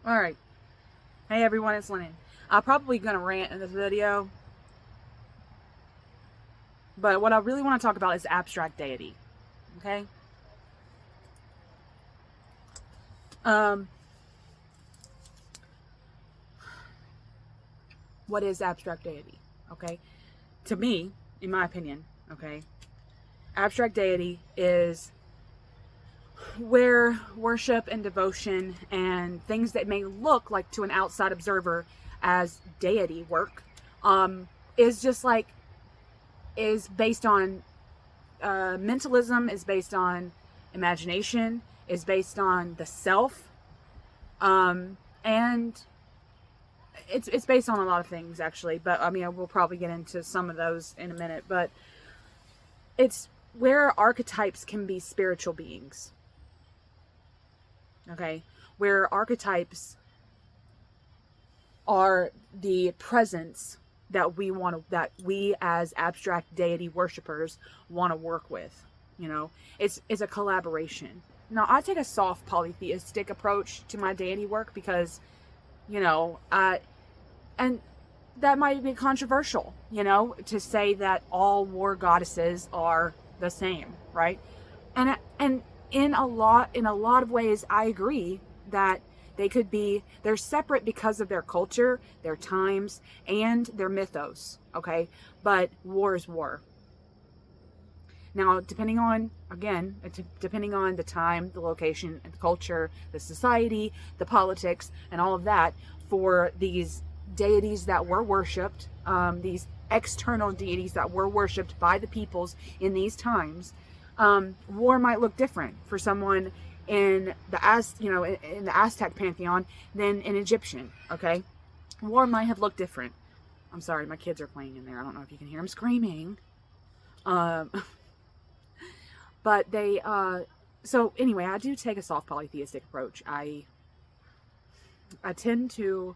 All right. Hey everyone, it's Lennon. I'm probably going to rant in this video, but what I really want to talk about is abstract deity. Okay? Um, what is abstract deity? Okay? To me, in my opinion, okay, abstract deity is where worship and devotion and things that may look like to an outside observer as deity work is just like is based on mentalism, is based on imagination, is based on the self, and it's based on a lot of things actually. But I mean, we'll probably get into some of those in a minute. But it's where archetypes can be spiritual beings. Okay, where archetypes are the presence that we as abstract deity worshipers want to work with. You know, it's a collaboration. Now, I take a soft polytheistic approach to my deity work because, you know, and that might be controversial, you know, to say that all war goddesses are the same, right? And in a lot of ways, I agree that they're separate because of their culture, their times, and their mythos, okay? But war is war. Now, depending on the time, the location, the culture, the society, the politics, and all of that, for these deities that were worshipped, these external deities that were worshipped by the peoples in these times, war might look different for someone in the Aztec pantheon than an Egyptian. Okay, war might have looked different. I'm sorry, my kids are playing in there. I don't know if you can hear them screaming. But they so anyway, I do take a soft polytheistic approach. I tend to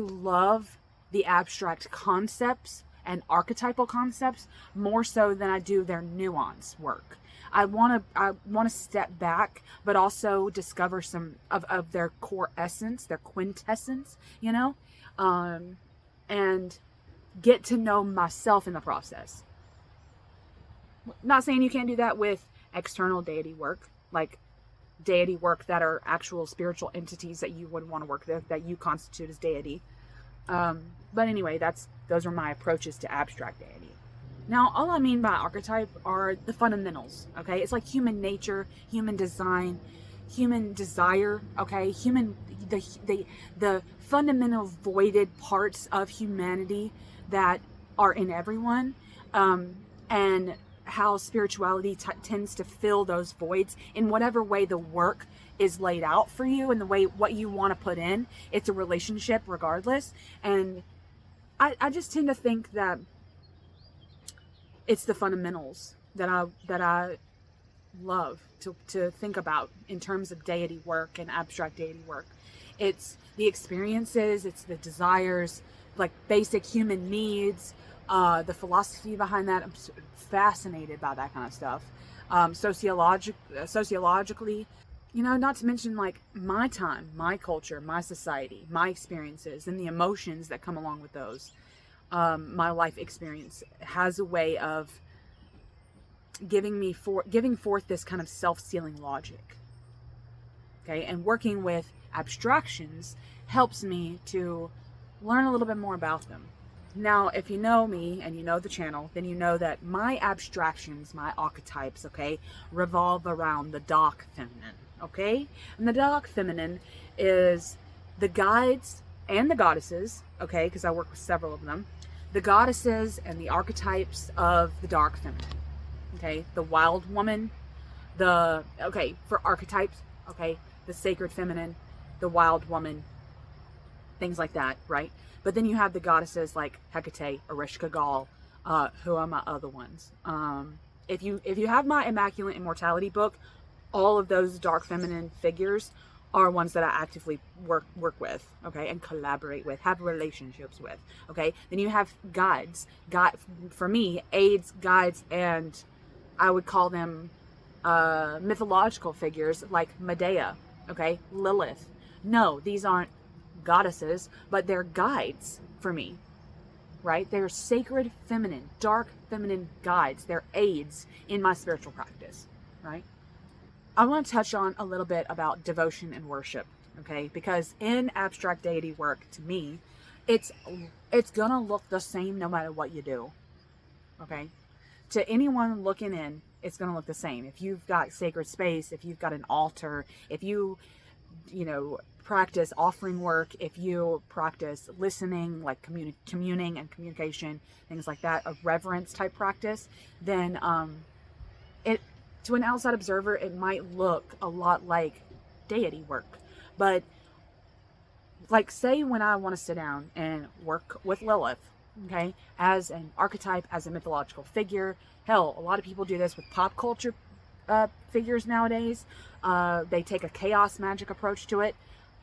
love the abstract concepts and archetypal concepts more so than I do their nuance work. I want to step back, but also discover some of their core essence, their quintessence, you know, and get to know myself in the process. Not saying you can't do that with external deity work, like deity work that are actual spiritual entities that you would want to work with, that you constitute as deity. But anyway, those are my approaches to abstract deity. Now, all I mean by archetype are the fundamentals, okay? It's like human nature, human design, human desire, okay? The fundamental voided parts of humanity that are in everyone, and how spirituality tends to fill those voids in whatever way the work is laid out for you and the way what you want to put in. It's a relationship regardless. And I just tend to think that it's the fundamentals that I love to think about in terms of deity work and abstract deity work. It's the experiences, it's the desires, like basic human needs, the philosophy behind that. I'm fascinated by that kind of stuff. Sociologically, you know, not to mention like my time, my culture, my society, my experiences, and the emotions that come along with those. My life experience has a way of giving forth this kind of self-sealing logic. Okay, and working with abstractions helps me to learn a little bit more about them. Now, if you know me and you know the channel, then you know that my abstractions, my archetypes, okay, revolve around the dark feminine, okay? And the dark feminine is the guides and the goddesses, okay, because I work with several of them, the goddesses and the archetypes of the dark feminine, okay? The wild woman, for archetypes, okay, the sacred feminine, the wild woman, things like that, right? But then you have the goddesses like Hecate, Ereshkigal, who are my other ones. If you have my Immaculate Immortality book, all of those dark feminine figures are ones that I actively work with, okay, and collaborate with, have relationships with, okay. Then you have guides. For me, aides, guides, and I would call them mythological figures like Medea, Okay, Lilith. No, these aren't goddesses, but they're guides for me, right? They're sacred feminine, dark feminine guides. They're aids in my spiritual practice, right? I want to touch on a little bit about devotion and worship, okay? Because in abstract deity work, to me, it's gonna look the same no matter what you do, okay? To anyone looking in, it's gonna look the same. If you've got sacred space, if you've got an altar, if you practice offering work, if you practice listening, like communing and communication, things like that, a reverence type practice, then it, to an outside observer, it might look a lot like deity work. But like, say when I want to sit down and work with Lilith, okay, as an archetype, as a mythological figure. Hell, a lot of people do this with pop culture figures nowadays. They take a chaos magic approach to it.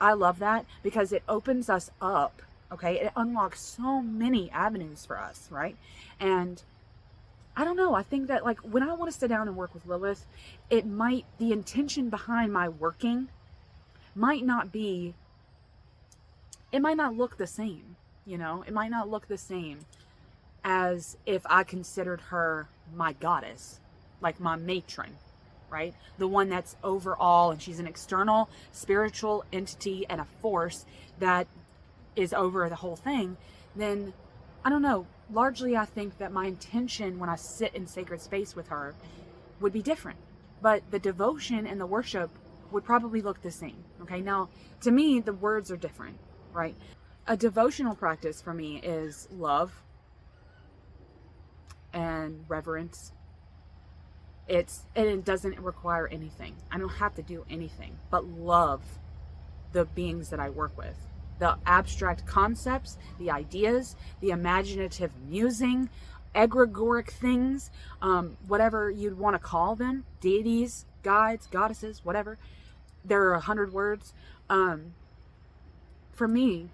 I love that because it opens us up, okay? It unlocks so many avenues for us, right? And I don't know, I think that, like, when I want to sit down and work with Lilith, the intention behind my working might not be, it might not look the same, it might not look the same as if I considered her my goddess, like my matron, right? The one that's over all, and she's an external spiritual entity and a force that is over the whole thing. Then, I don't know, largely I think that my intention when I sit in sacred space with her would be different. But the devotion and the worship would probably look the same, okay? Now, to me, the words are different, right? A devotional practice for me is love and reverence. It doesn't require anything. I don't have to do anything but love the beings that I work with. The abstract concepts, the ideas, the imaginative musing, egregoric things, whatever you'd want to call them, deities, guides, goddesses, whatever. There are 100 words. For me,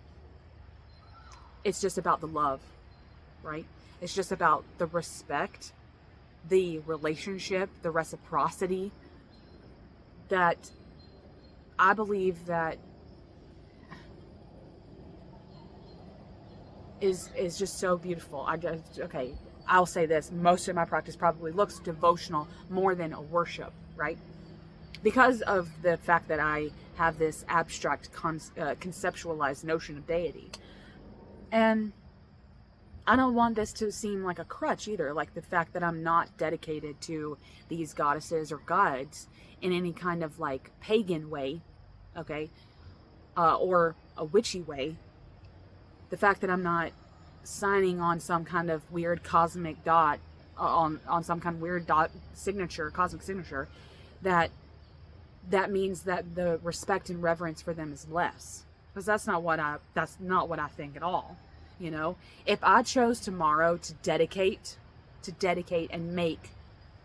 it's just about the love, right? It's just about the respect, the relationship, the reciprocity that I believe that is just so beautiful. I'll say this, most of my practice probably looks devotional more than a worship, right? Because of the fact that I have this abstract conceptualized notion of deity. And I don't want this to seem like a crutch either, like the fact that I'm not dedicated to these goddesses or gods in any kind of like pagan way, okay, or a witchy way. The fact that I'm not signing on some kind of weird cosmic dot, on some kind of weird dot signature, cosmic signature, that means that the respect and reverence for them is less. Because that's not what I think at all. If I chose tomorrow to dedicate and make,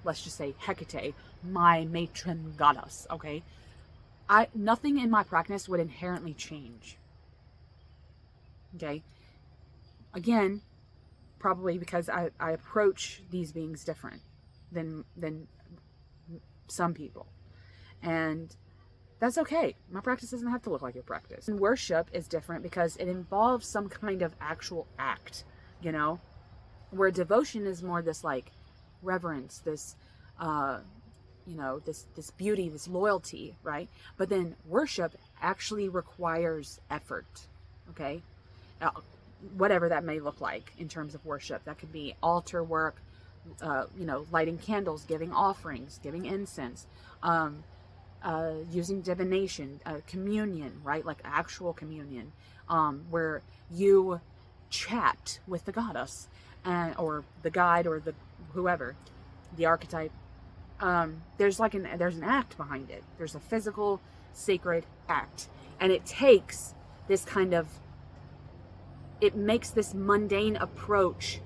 let's just say, Hecate my matron goddess, okay, nothing in my practice would inherently change. Okay, again, probably because I approach these beings different than some people, and that's okay. My practice doesn't have to look like your practice. And worship is different because it involves some kind of actual act, where devotion is more this like reverence, this, this beauty, this loyalty, right? But then worship actually requires effort, okay? Whatever that may look like in terms of worship. That could be altar work, lighting candles, giving offerings, giving incense, using divination, communion, right? Like actual communion, where you chat with the goddess or the guide or the whoever, the archetype. There's an act behind it. There's a physical, sacred act, and it takes this kind of, it makes this mundane approach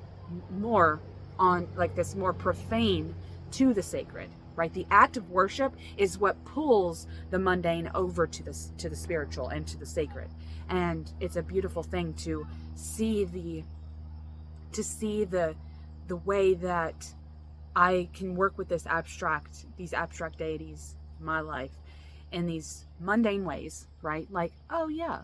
more on like this more profane to the sacred. Right, the act of worship is what pulls the mundane over to the spiritual and to the sacred, and it's a beautiful thing to see the way that I can work with these abstract deities in my life, in these mundane ways, right? Like, oh yeah,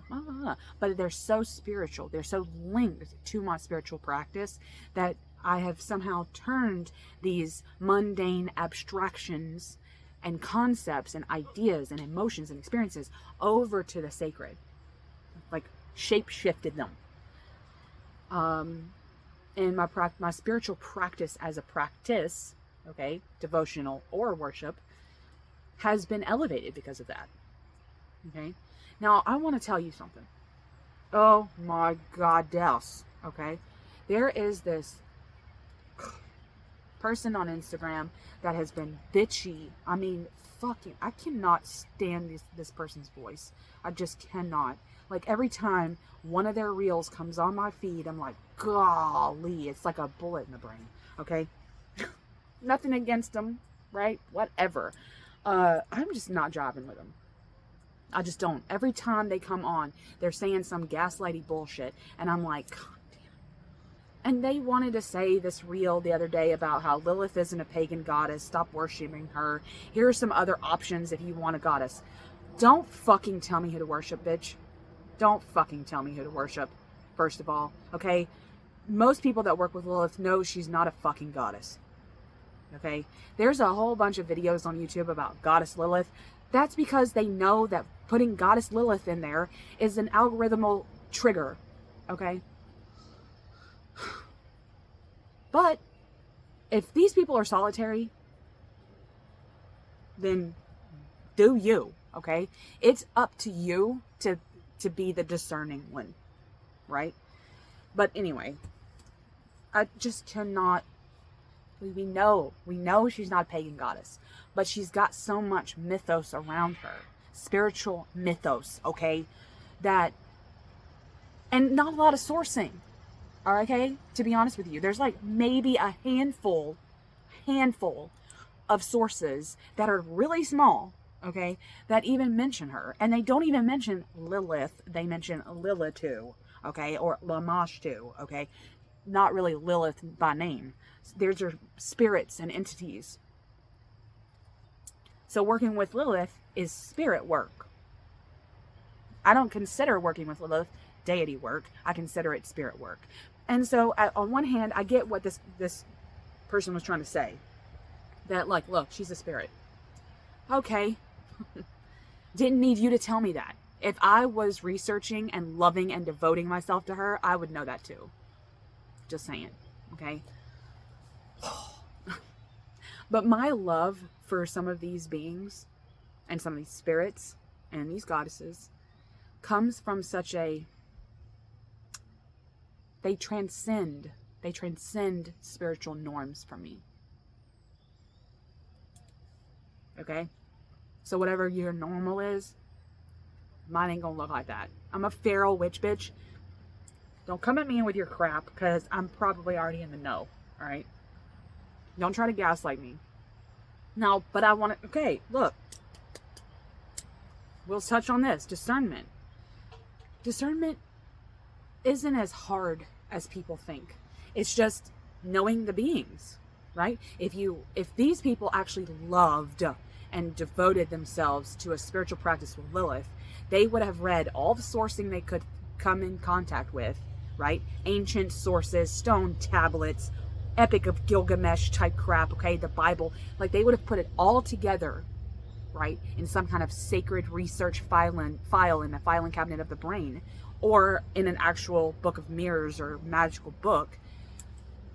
but they're so spiritual. They're so linked to my spiritual practice that I have somehow turned these mundane abstractions and concepts and ideas and emotions and experiences over to the sacred, like shape shifted them. And my spiritual practice as a practice, okay, devotional or worship, has been elevated because of that. Okay, now I want to tell you something. Oh my goddess. Okay, there is this person on Instagram that has been bitchy. I mean, fucking, I cannot stand this person's voice. I just cannot. Like, every time one of their reels comes on my feed, I'm like, golly, it's like a bullet in the brain. Okay, nothing against them, right? Whatever. I'm just not jiving with them. I just don't. Every time they come on, they're saying some gaslighty bullshit, and I'm like, God damn it. And they wanted to say this reel the other day about how Lilith isn't a pagan goddess. Stop worshiping her. Here are some other options if you want a goddess. Don't fucking tell me who to worship, bitch. Don't fucking tell me who to worship, first of all, okay? Most people that work with Lilith know she's not a fucking goddess. Okay, there's a whole bunch of videos on YouTube about Goddess Lilith. That's because they know that putting Goddess Lilith in there is an algorithmal trigger. Okay, but if these people are solitary, then do you. Okay, it's up to you to be the discerning one, right? But anyway, I just cannot. We know she's not a pagan goddess, but she's got so much mythos around her, spiritual mythos, okay, that, and not a lot of sourcing, okay, to be honest with you. There's like maybe a handful of sources that are really small, okay, that even mention her, and they don't even mention Lilith, they mention Lilitu, okay, or Lamashtu, okay, not really Lilith by name. There's her spirits and entities. So working with Lilith is spirit work. I don't consider working with Lilith deity work. I consider it spirit work. And so on one hand, I get what this person was trying to say. That, like, look, she's a spirit. Okay. Didn't need you to tell me that. If I was researching and loving and devoting myself to her, I would know that too. Just saying. Okay. But my love for some of these beings and some of these spirits and these goddesses comes from such a, they transcend spiritual norms for me. Okay? So whatever your normal is, mine ain't gonna look like that. I'm a feral witch bitch. Don't come at me with your crap, because I'm probably already in the know. Alright? Don't try to gaslight me. No, but I want to... Okay, look. We'll touch on this. Discernment. Discernment isn't as hard as people think. It's just knowing the beings, right? If these people actually loved and devoted themselves to a spiritual practice with Lilith, they would have read all the sourcing they could come in contact with, right? Ancient sources, stone tablets, Epic of Gilgamesh type crap, okay? The Bible. Like, they would have put it all together, right? In some kind of sacred research file in the filing cabinet of the brain, or in an actual book of mirrors or magical book.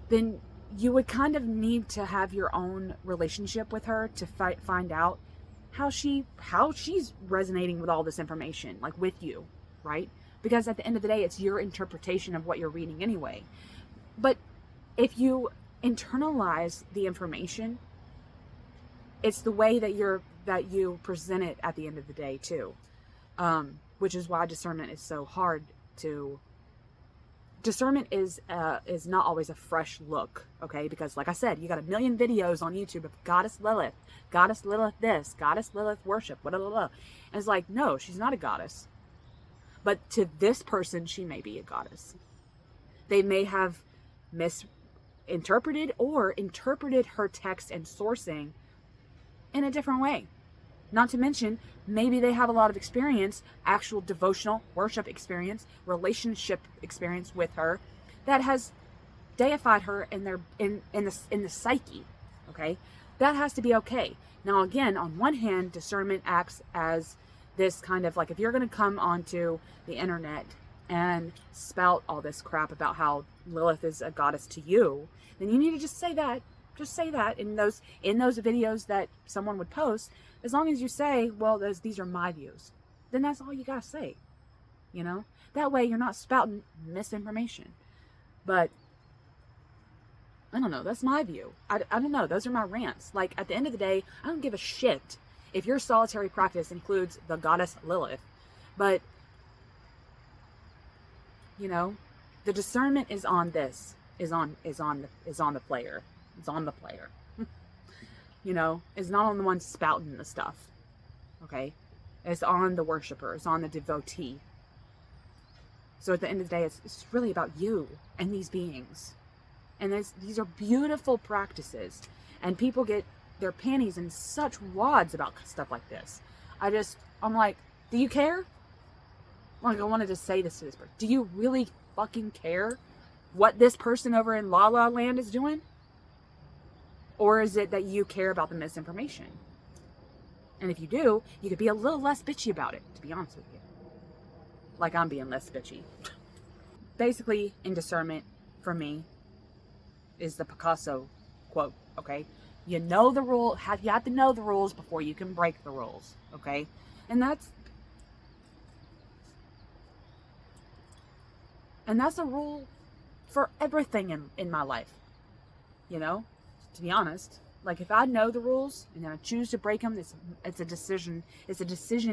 Then you would kind of need to have your own relationship with her to find out how she's resonating with all this information, like with you, right? Because at the end of the day, it's your interpretation of what you're reading anyway. But if you internalize the information, it's the way that you present it at the end of the day too, which is why discernment is so hard to. Discernment is not always a fresh look, okay? Because like I said, you got a million videos on YouTube of Goddess Lilith this, Goddess Lilith worship, blah, blah, blah. And it's like, no, she's not a goddess. But to this person, she may be a goddess. They may have misinterpreted or interpreted her text and sourcing in a different way. Not to mention, maybe they have a lot of experience, actual devotional worship experience, relationship experience with her, that has deified her in the psyche. Okay, that has to be okay. Now, again, on one hand, discernment acts as this kind of like, if you're going to come onto the internet and spout all this crap about how Lilith is a goddess to you, then you need to just say that. Just say that in those videos that someone would post. As long as you say, well, these are my views, then that's all you gotta say. You know, that way you're not spouting misinformation. But I don't know. That's my view. I don't know. Those are my rants. Like, at the end of the day, I don't give a shit if your solitary practice includes the goddess Lilith. But, you know, the discernment is on this. Is on the player. It's on the player. You know, it's not on the one spouting the stuff. Okay? It's on the worshiper. It's on the devotee. So at the end of the day, it's really about you and these beings. And these are beautiful practices. And people get their panties in such wads about stuff like this. I'm like, do you care? Like, I wanted to say this to this person. Do you really fucking care what this person over in La La Land is doing? Or is it that you care about the misinformation? And if you do, you could be a little less bitchy about it, to be honest with you. Like I'm being less bitchy. Basically, in discernment, for me, is the Picasso quote, okay? You know the rule, you have to know the rules before you can break the rules, okay? And that's a rule for everything in my life, you know? To be honest, like, if I know the rules and then I choose to break them, it's a decision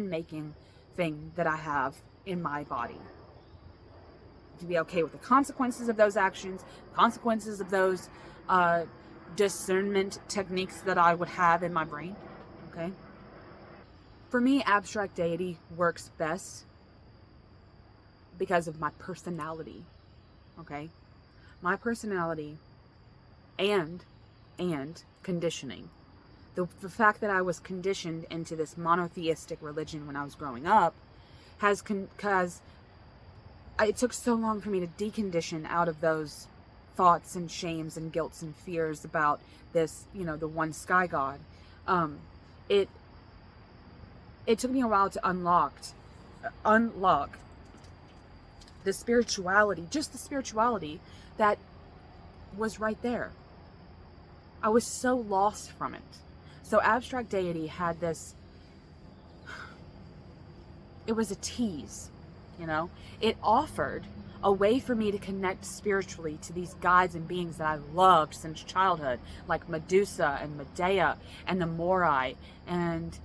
making thing that I have in my body. To be okay with the consequences of those actions, consequences of those discernment techniques that I would have in my brain. Okay. For me, abstract deity works best because of my personality. Okay. My personality and conditioning. The fact that I was conditioned into this monotheistic religion when I was growing up because it took so long for me to decondition out of those thoughts and shames and guilts and fears about this, you know, the one sky god. It took me a while to unlock the spirituality, just the spirituality that was right there. I was so lost from it. So abstract deity had this, it was a tease, you know? It offered a way for me to connect spiritually to these guides and beings that I loved since childhood, like Medusa and Medea and the Morai and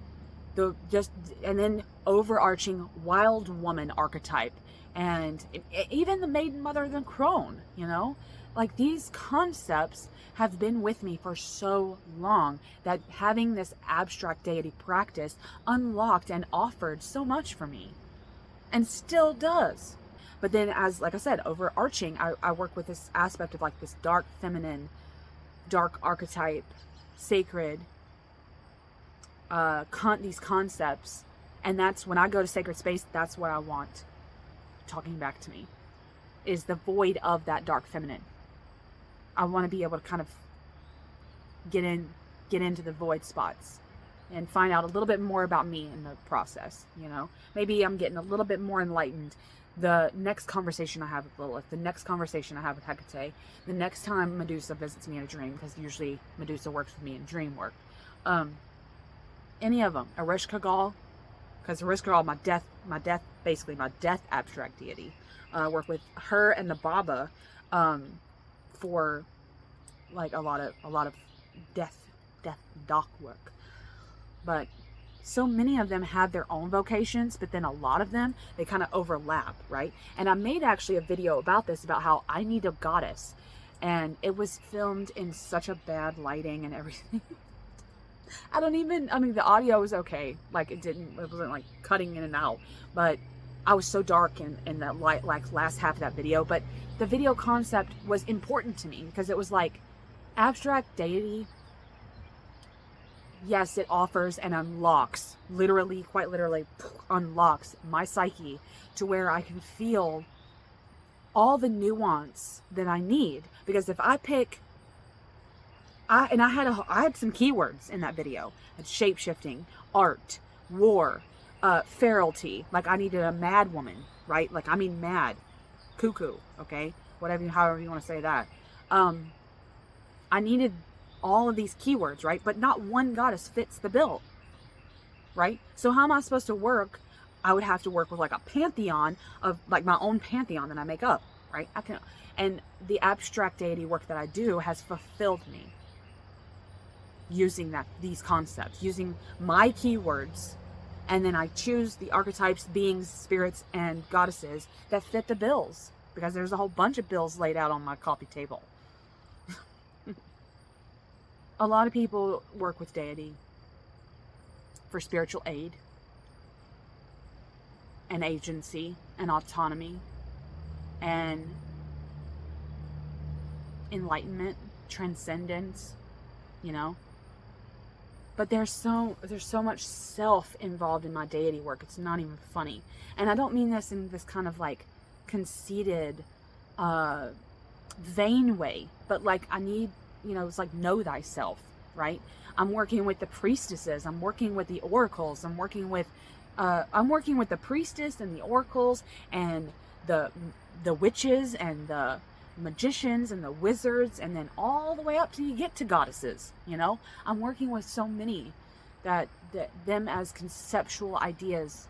then overarching wild woman archetype and even the maiden mother of the crone, you know? Like, these concepts have been with me for so long that having this abstract deity practice unlocked and offered so much for me, and still does. But then, as like I said, overarching, I work with this aspect of like this dark feminine, dark archetype, sacred, these concepts. And that's when I go to sacred space, that's what I want talking back to me, is the void of that dark feminine. I want to be able to kind of get into the void spots and find out a little bit more about me in the process, you know? Maybe I'm getting a little bit more enlightened. The next conversation I have with Lilith, the next conversation I have with Hecate, the next time Medusa visits me in a dream, because usually Medusa works with me in dream work. Any of them. Ereshkigal, because Ereshkigal, my death abstract deity. Work with her and the Baba, for like a lot of death doc work. But so many of them have their own vocations, but then a lot of them, they kind of overlap, right? And I made actually a video about this, about how I need a goddess, and it was filmed in such a bad lighting and everything. I mean, the audio was okay, like it wasn't like cutting in and out, but I was so dark in that light, like last half of that video. But the video concept was important to me because it was like abstract deity yes, it offers and unlocks, literally, quite literally, unlocks my psyche to where I can feel all the nuance that I need. Because if I pick, I had some keywords in that video: shape-shifting, art, war, ferality. Like, I needed a mad woman, right? Like, I mean mad, cuckoo, okay? Whatever, however you want to say that. I needed all of these keywords, right? But not one goddess fits the bill, right? So how am I supposed to work? I would have to work with like a pantheon of, like, my own pantheon that I make up, right? And the abstract deity work that I do has fulfilled me using these concepts, using my keywords, and then I choose the archetypes, beings, spirits, and goddesses that fit the bills, because there's a whole bunch of bills laid out on my coffee table. A lot of people work with deity for spiritual aid and agency and autonomy and enlightenment, transcendence, you know. But there's so much self involved in my deity work. It's not even funny. And I don't mean this in this kind of like conceited, vain way, but like, I need, you know, it's like, know thyself, right? I'm working with the priestesses. I'm working with the oracles. I'm working with the priestess and the oracles and the witches and the magicians and the wizards, and then all the way up till you get to goddesses, you know. I'm working with so many that them as conceptual ideas.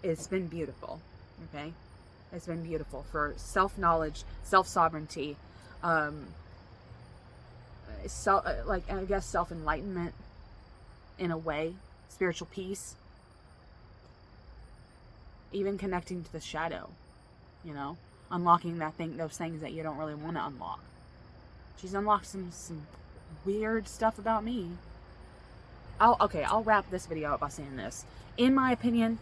It's been beautiful, okay? It's been beautiful for self-knowledge, self-sovereignty, like, I guess, self-enlightenment in a way, spiritual peace, even connecting to the shadow, you know, unlocking those things that you don't really want to unlock. She's unlocked some weird stuff about me. I'll wrap this video up by saying this. In my opinion,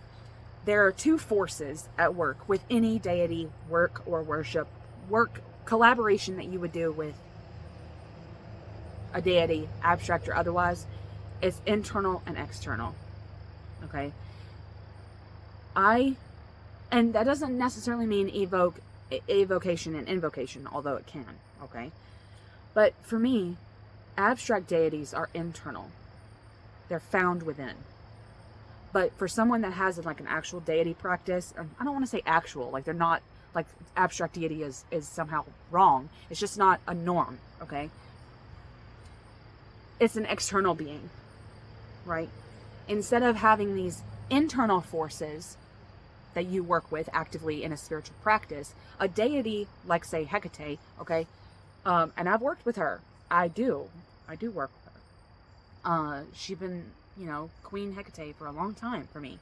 there are two forces at work with any deity work or worship, collaboration that you would do with a deity, abstract or otherwise. It's internal and external, okay? And that doesn't necessarily mean evocation and invocation, although it can, okay? But for me, abstract deities are internal. They're found within. But for someone that has like an actual deity practice, I don't want to say actual, like, they're not, like, abstract deity is somehow wrong. It's just not a norm, okay? It's an external being, right? Instead of having these internal forces that you work with actively in a spiritual practice, a deity like, say, Hecate, okay? And I've worked with her. I do work with her. She's been, you know, Queen Hecate for a long time for me.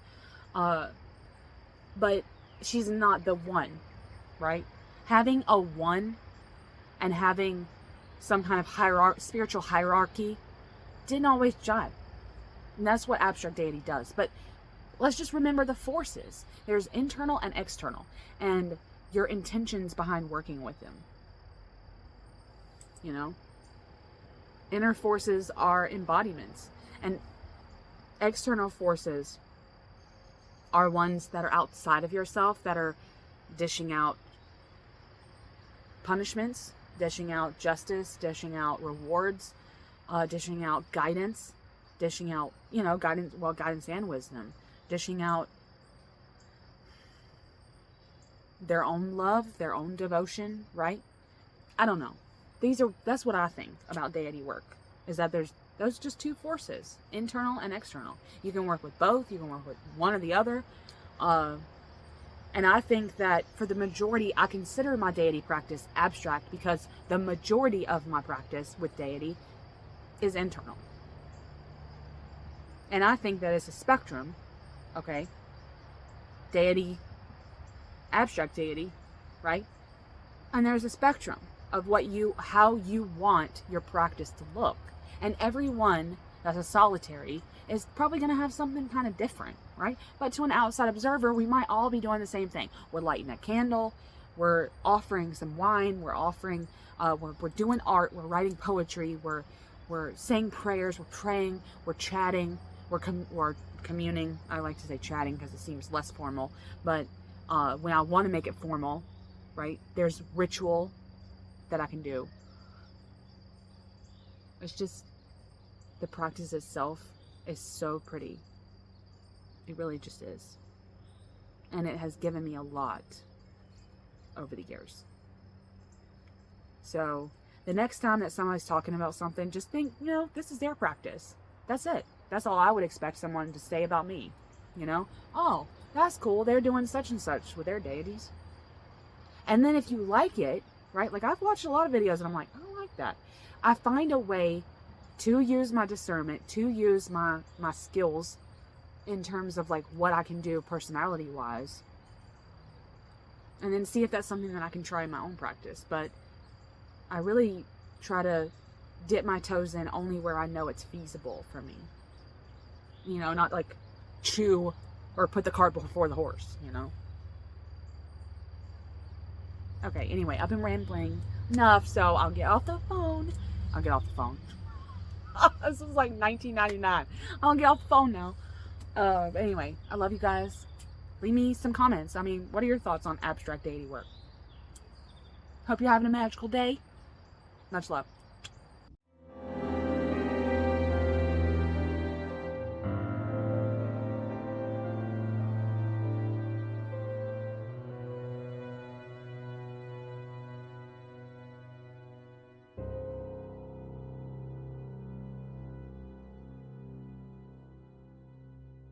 But she's not the one, right? Having a one and having some kind of spiritual hierarchy didn't always jive. And that's what abstract deity does. But let's just remember the forces. There's internal and external, and your intentions behind working with them. You know? Inner forces are embodiments, and external forces are ones that are outside of yourself, that are dishing out punishments, dishing out justice, dishing out rewards, dishing out guidance, dishing out, you know, guidance and wisdom, dishing out their own love, their own devotion, right? I don't know. That's what I think about deity work, is that there's just two forces, internal and external. You can work with both, you can work with one or the other. And I think that for the majority, I consider my deity practice abstract because the majority of my practice with deity is internal. And I think that it's a spectrum, okay? Deity, abstract deity, right? And there's a spectrum of how you want your practice to look. And everyone that's a solitary is probably going to have something kind of different, right? But to an outside observer, we might all be doing the same thing. We're lighting a candle, We're offering some wine. We're offering, we're doing art. We're writing poetry. We're saying prayers. We're praying. We're chatting. We're communing. I like to say chatting because it seems less formal. But when I want to make it formal, right, there's ritual that I can do. It's just, the practice itself is so pretty. It really just is. And it has given me a lot over the years. So the next time that somebody's talking about something, just think, you know, this is their practice. That's it. That's all I would expect someone to say about me. You know, oh, that's cool. They're doing such and such with their deities. And then if you like it, right? Like, I've watched a lot of videos and I'm like, I don't like that. I find a way to use my discernment, to use my skills in terms of like what I can do personality wise, and then see if that's something that I can try in my own practice. But I really try to dip my toes in only where I know it's feasible for me. You know, not like chew or put the cart before the horse, you know. Okay, anyway, I've been rambling enough, so I'll get off the phone. I'll get off the phone. This was like 1999. I'll get off the phone now. But anyway, I love you guys. Leave me some comments. I mean, what are your thoughts on abstract deity work? Hope you're having a magical day. Much love.